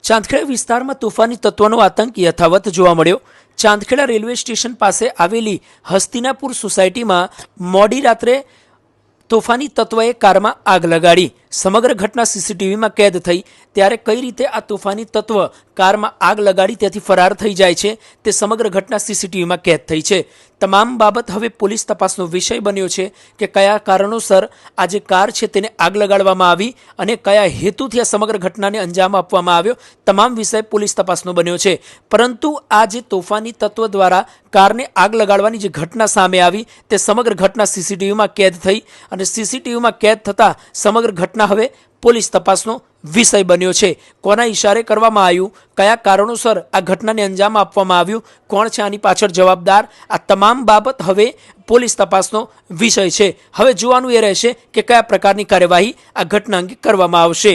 ચાંદખેડા વિસ્તારમાં તોફાની તત્વોનો આતંક યથાવત જોવા મળ્યો। ચાંદખેડા રેલવે સ્ટેશન પાસે આવેલી હસ્તિનાપુર સોસાયટીમાં મોડી રાત્રે તોફાની તત્વએ કારમાં આગ લગાડી। સમગ્ર ઘટના સીસીટીવીમાં કેદ થઈ। ત્યારે કઈ રીતે આ તોફાની તત્વ કારમાં આગ લગાડી ત્યાંથી ફરાર થઈ જાય છે તે સમગ્ર ઘટના સીસીટીવીમાં કેદ થઈ છે। તમામ બાબત હવે પોલીસ તપાસનો વિષય બન્યો છે કે કયા કારણોસર આ જે કાર છે તેને આગ લગાડવામાં આવી અને કયા હેતુથી આ સમગ્ર ઘટનાને અંજામ આપવામાં આવ્યો, તમામ વિષય પોલીસ તપાસનો બન્યો છે। પરંતુ આ જે તોફાની તત્વ દ્વારા કારને આગ લગાડવાની જે ઘટના સામે આવી તે સમગ્ર ઘટના સીસીટીવીમાં કેદ થઈ અને સીસીટીવીમાં કેદ થતાં સમગ્ર ઘટના હવે પોલીસ તપાસનો વિષય બન્યો છે। કોના ઇશારે કરવામાં આવ્યું, કયા કારણોસર આ ઘટનાને અંજામ આપવામાં આવ્યું, કોણ છે આની પાછળ જવાબદાર, આ તમામ બાબત હવે પોલીસ તપાસનો વિષય છે। હવે જોવાનું એ રહેશે કે કયા પ્રકારની કાર્યવાહી આ ઘટના અંગે કરવામાં આવશે।